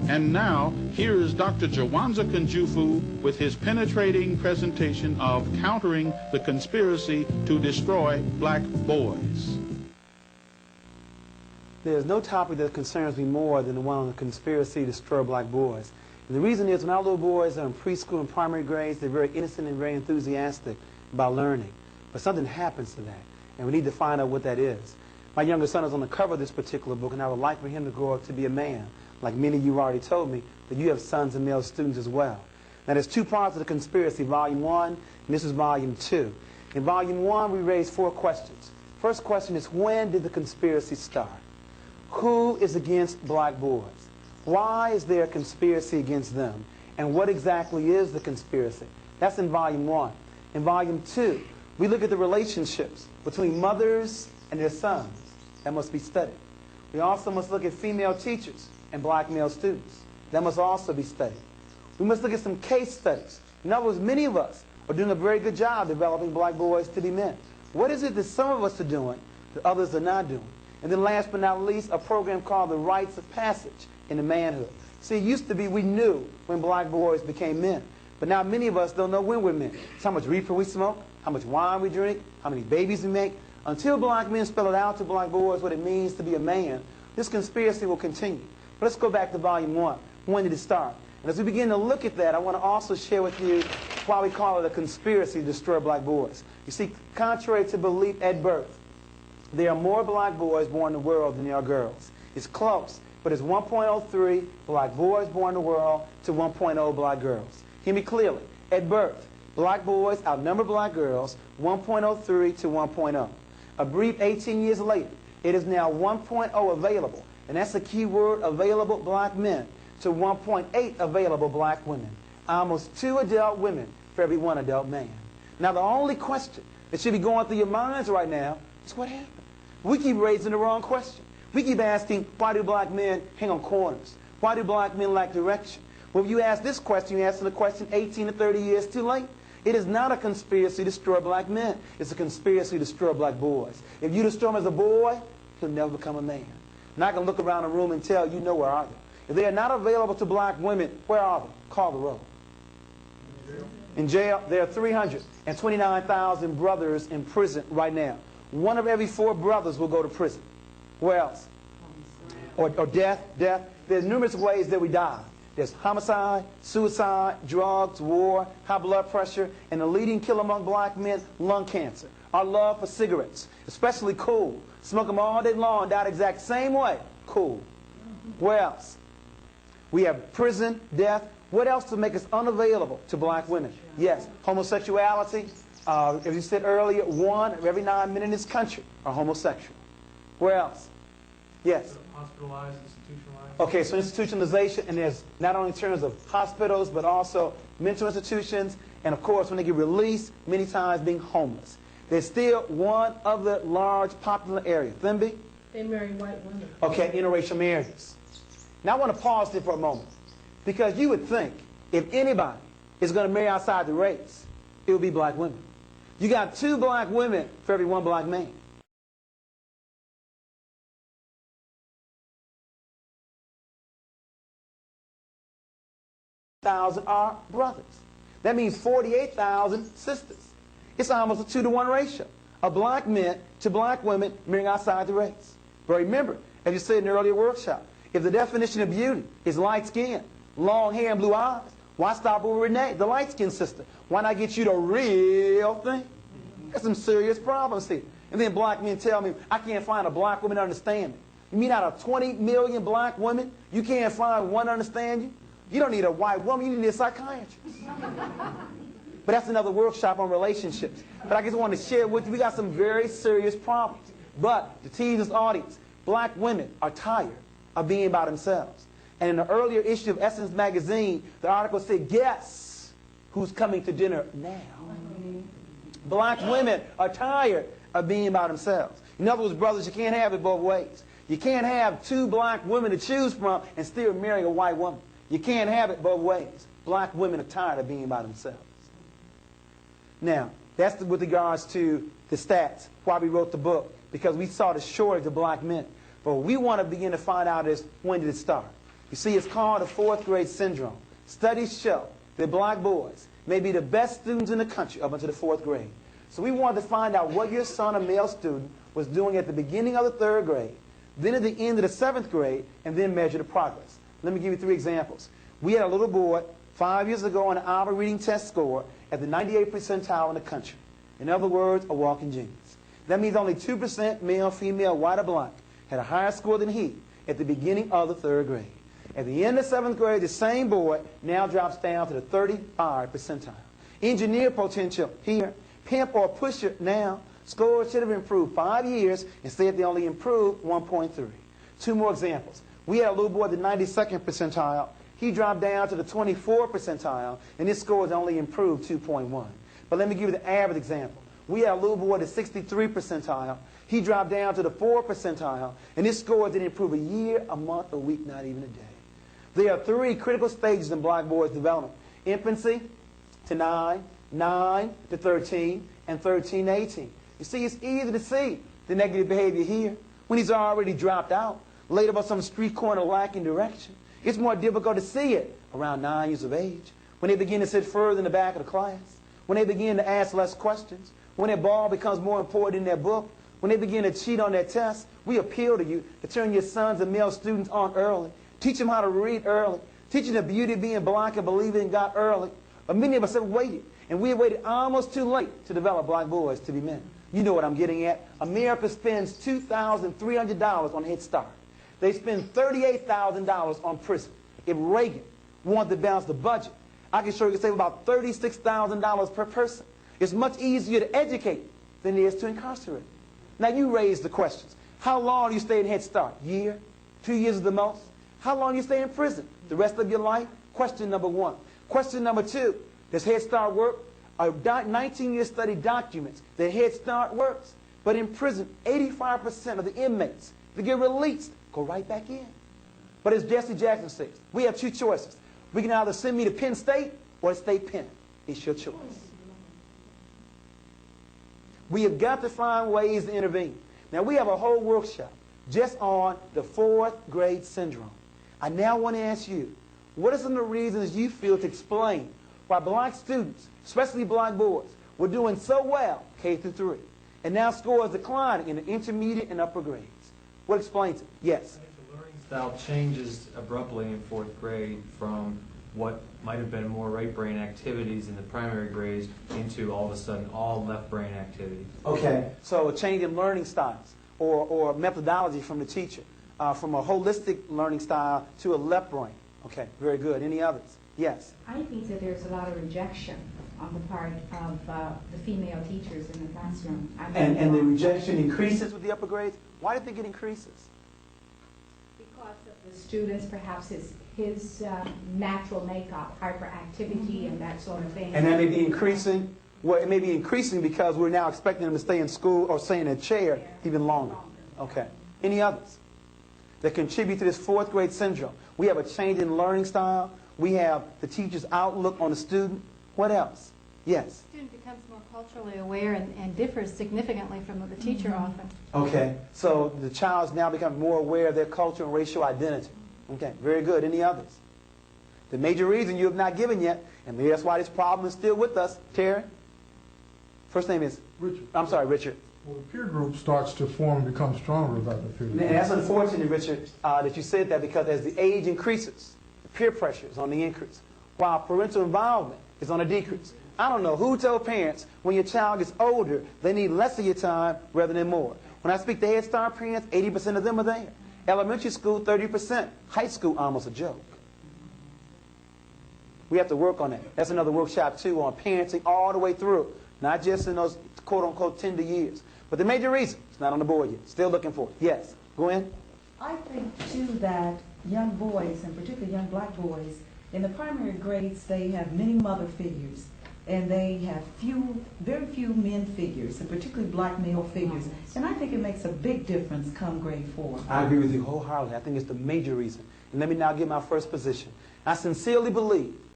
And now, here is Dr. Jawanza Kunjufu with his penetrating presentation of countering the conspiracy to destroy black boys. There's no topic that concerns me more than the one on the conspiracy to destroy black boys. And the reason is when our little boys are in preschool and primary grades, they're very innocent and very enthusiastic about learning. But something happens to that, and we need to find out what that is. My younger son is on the cover of this particular book, and I would like for him to grow up to be a man. Like many of you already told me, that you have sons and male students as well. Now there's two parts of the conspiracy, Volume 1, and this is Volume 2. In Volume 1, we raised 4 questions. First question is, when did the conspiracy start? Who is against black boys? Why is there a conspiracy against them? And what exactly is the conspiracy? That's in Volume 1. In Volume 2, we look at the relationships between mothers and their sons. That must be studied. We also must look at female teachers and black male students. That must also be studied. We must look at some case studies. In other words, many of us are doing a very good job developing black boys to be men. What is it that some of us are doing that others are not doing? And then last but not least, a program called the Rites of Passage into Manhood. See, it used to be we knew when black boys became men. But now many of us don't know when we're men. It's how much reefer we smoke, how much wine we drink, how many babies we make. Until black men spell it out to black boys what it means to be a man, this conspiracy will continue. But let's go back to Volume 1. When did it start? And as we begin to look at that, I want to also share with you why we call it a conspiracy to destroy black boys. You see, contrary to belief at birth, there are more black boys born in the world than there are girls. It's close, but it's 1.03 black boys born in the world to 1.0 black girls. Hear me clearly. At birth, black boys outnumber black girls 1.03 to 1.0. A brief 18 years later, it is now 1.0 available, and that's the key word, available black men, to 1.8 available black women. Almost 2 adult women for every 1 adult man. Now the only question that should be going through your minds right now is what happened? We keep raising the wrong question. We keep asking, why do black men hang on corners? Why do black men lack direction? Well, if you ask this question, you're asking the question 18 to 30 years too late. It is not a conspiracy to destroy black men. It's a conspiracy to destroy black boys. If you destroy him as a boy, he'll never become a man. And I can look around the room and tell you know where are they. If they are not available to black women, where are they? Call the roll. In jail, there are 329,000 brothers in prison right now. 1 of every 4 brothers will go to prison. Where else? Or death. There's numerous ways that we die. There's homicide, suicide, drugs, war, high blood pressure, and the leading killer among black men, lung cancer. Our love for cigarettes, especially cool. Smoke them all day long, die the exact same way. Cool. Where else? We have prison, death. What else to make us unavailable to black women? Yes, homosexuality. As you said earlier, 1 of every 9 men in this country are homosexual. Where else? Yes? Hospitalized, institutionalized. Okay, so institutionalization, and there's not only in terms of hospitals, but also mental institutions, and of course, when they get released, many times being homeless. There's still one other large popular area. Thimby? They marry white women. Okay, interracial marriages. Now I want to pause there for a moment, because you would think if anybody is going to marry outside the race, it would be black women. You got 2 black women for every 1 black man. Are brothers. That means 48,000 sisters. It's almost a 2-to-1 ratio of black men to black women marrying outside the race. But remember, as you said in the earlier workshop, if the definition of beauty is light skin, long hair, and blue eyes, why stop with Renee, the light-skinned sister? Why not get you the real thing? There's some serious problems here. And then black men tell me, I can't find a black woman to understand me. You mean out of 20 million black women, you can't find one to understand you? You don't need a white woman, you need a psychiatrist. But that's another workshop on relationships. But I just want to share with you, we got some very serious problems. But to tease this audience, black women are tired of being by themselves. And in the earlier issue of Essence magazine, the article said, guess who's coming to dinner now? Black women are tired of being by themselves. In other words, brothers, you can't have it both ways. You can't have 2 black women to choose from and still marry a white woman. You can't have it both ways. Black women are tired of being by themselves. Now, that's with regards to the stats, why we wrote the book, because we saw the shortage of black men. But what we want to begin to find out is, when did it start? You see, it's called the fourth grade syndrome. Studies show that black boys may be the best students in the country up until the fourth grade. So we wanted to find out what your son, a male student, was doing at the beginning of the third grade, then at the end of the seventh grade, and then measure the progress. Let me give you 3 examples. We had a little boy 5 years ago on an Alpha reading test score at the 98th percentile in the country. In other words, a walking genius. That means only 2% male, female, white, or black had a higher score than he at the beginning of the third grade. At the end of the 7th grade, the same boy now drops down to the 35th percentile. Engineer potential here, pimp or pusher now, scores should have improved 5 years, instead they only improved 1.3. 2 more examples. We had a little boy at the 92nd percentile. He dropped down to the 24th percentile, and his scores only improved 2.1. But let me give you the average example. We had a little boy at the 63rd percentile. He dropped down to the 4th percentile, and his scores didn't improve a year, a month, a week, not even a day. There are 3 critical stages in black boys' development. Infancy to 9, 9 to 13, and 13 to 18. You see, it's easy to see the negative behavior here when he's already dropped out, laid up on some street corner lacking direction. It's more difficult to see it around 9 years of age, when they begin to sit further in the back of the class, when they begin to ask less questions, when their ball becomes more important than their book, when they begin to cheat on their tests. We appeal to you to turn your sons and male students on early. Teach them how to read early. Teach them the beauty of being black and believing in God early. But many of us have waited, and we have waited almost too late to develop black boys to be men. You know what I'm getting at. America spends $2,300 on Head Start. They spend $38,000 on prison. If Reagan wanted to balance the budget, I can show you could save about $36,000 per person. It's much easier to educate than it is to incarcerate. Now you raise the questions. How long do you stay in Head Start? Year? 2 years at the most? How long do you stay in prison? The rest of your life? Question number 1. Question number 2. Does Head Start work? A 19-year study documents that Head Start works. But in prison, 85% of the inmates that get released go right back in. But as Jesse Jackson says, we have 2 choices. We can either send me to Penn State or to State Penn. It's your choice. We have got to find ways to intervene. Now, we have a whole workshop just on the fourth grade syndrome. I now want to ask you, what are some of the reasons you feel to explain why black students, especially black boys, were doing so well K through 3, and now scores declining in the intermediate and upper grades? What explains it? Yes? I think the learning style changes abruptly in 4th grade from what might have been more right brain activities in the primary grades into all of a sudden all left brain activities. Okay, so a change in learning styles or methodology from the teacher, from a holistic learning style to a left brain. Okay, very good. Any others? Yes? I think that there's a lot of rejection on the part of the female teachers in the classroom. And the rejection increases with the upper grades? Why do you think it increases? Because of the students, perhaps his natural makeup, hyperactivity and that sort of thing. And that may be increasing? Well, it may be increasing because we're now expecting them to stay in school or stay in a chair even longer. Okay. Any others that contribute to this fourth grade syndrome? We have a change in learning style. We have the teacher's outlook on the student. What else? Yes? The student becomes more culturally aware and differs significantly from the teacher often. Okay. So the child's now becoming more aware of their culture and racial identity. Okay. Very good. Any others? The major reason you have not given yet, and maybe that's why this problem is still with us. Terry? First name is? Richard. I'm sorry, Richard. Well, the peer group starts to form and become stronger about the peer group. And that's unfortunate, Richard, that you said that, because as the age increases, the peer pressure is on the increase, while parental involvement is on a decrease. I don't know who told parents when your child gets older, they need less of your time rather than more. When I speak to Head Start parents, 80% of them are there. Elementary school, 30%. High school, almost a joke. We have to work on that. That's another workshop, too, on parenting all the way through. Not just in those quote-unquote tender years. But the major reason, it's not on the board yet. Still looking for it. Yes. Go in. I think, too, that young boys, and particularly young black boys, in the primary grades, they have many mother figures. And they have very few men figures, and particularly black male figures. And I think it makes a big difference come grade 4. I agree with you wholeheartedly. I think it's the major reason. And let me now give my first position. I sincerely believe